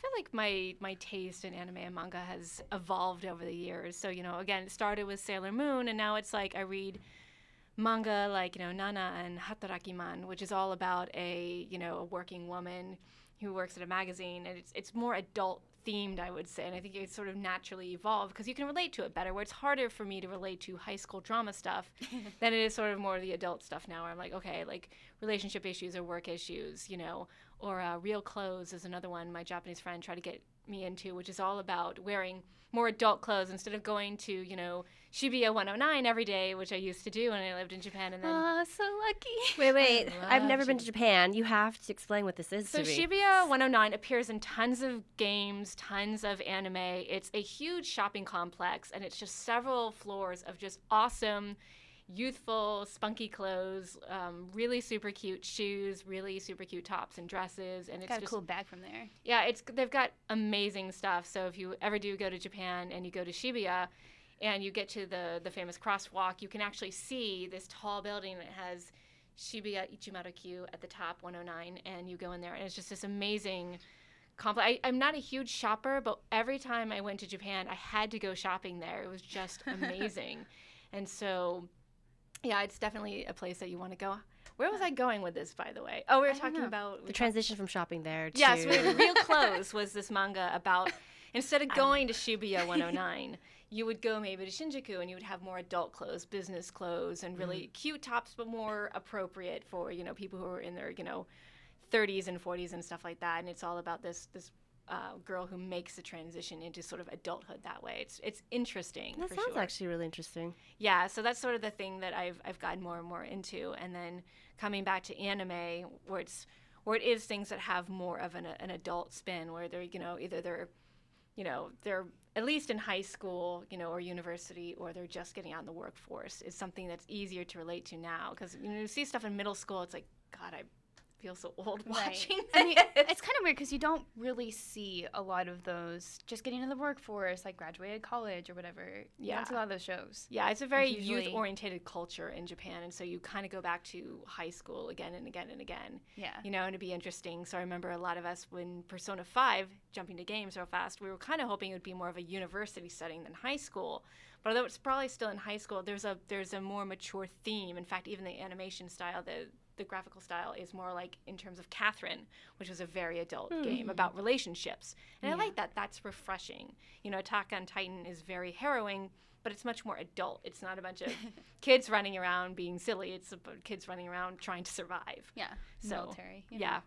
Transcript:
feel like my taste in anime and manga has evolved over the years. So, again, it started with Sailor Moon, and now it's like I read manga like, Nana and Hatarakiman, which is all about a working woman who works at a magazine, and it's more adult themed, I would say, and I think it's sort of naturally evolved because you can relate to it better, where it's harder for me to relate to high school drama stuff than it is sort of more the adult stuff now, where I'm like, okay, like relationship issues or work issues, or Real Clothes is another one my Japanese friend tried to get me into, which is all about wearing more adult clothes instead of going to, Shibuya 109 every day, which I used to do when I lived in Japan. And then, so lucky. Wait. I've never been to Japan. You have to explain what this is so to me. Shibuya 109 appears in tons of games, tons of anime. It's a huge shopping complex, and it's just several floors of just awesome, youthful, spunky clothes, really super cute shoes, really super cute tops and dresses, and it's Got a just cool bag from there. yeah, they've got amazing stuff. So if you ever do go to Japan and you go to Shibuya and you get to the famous crosswalk, you can actually see this tall building that has Shibuya Ichimaru-Q at the top, 109, and you go in there, and it's just this amazing complex. I'm not a huge shopper, but every time I went to Japan, I had to go shopping there. It was just amazing. And so, yeah, it's definitely a place that you want to go. Where was I going with this, by the way? Oh, we were talking about... The transition from shopping there to... Yes, Real Clothes was this manga about, instead of going to Shibuya 109, you would go maybe to Shinjuku and you would have more adult clothes, business clothes, and really cute tops, but more appropriate for, people who are in their, 30s and 40s and stuff like that. And it's all about this girl who makes the transition into sort of adulthood that way. It's interesting. That sounds actually really interesting. Yeah, so that's sort of the thing that I've gotten more and more into. And then coming back to anime, where it is things that have more of an adult spin, where they're either they're at least in high school, or university, or they're just getting out in the workforce, is something that's easier to relate to now. Because you see stuff in middle school, it's like, God, I feel so old watching this. I mean, it's kind of weird because you don't really see a lot of those just getting into the workforce, like graduated college or whatever. You don't see a lot of those shows. Yeah, it's a very youth-oriented culture in Japan, and so you kind of go back to high school again and again and again. Yeah. And it'd be interesting. So I remember a lot of us, when Persona 5, jumping to games so fast, we were kind of hoping it would be more of a university setting than high school. But although it's probably still in high school, there's a more mature theme. In fact, even the animation style, the graphical style is more like in terms of Catherine, which was a very adult game about relationships. And I like that. That's refreshing. Attack on Titan is very harrowing, but it's much more adult. It's not a bunch of kids running around being silly. It's about kids running around trying to survive. Yeah. So, military. Yeah.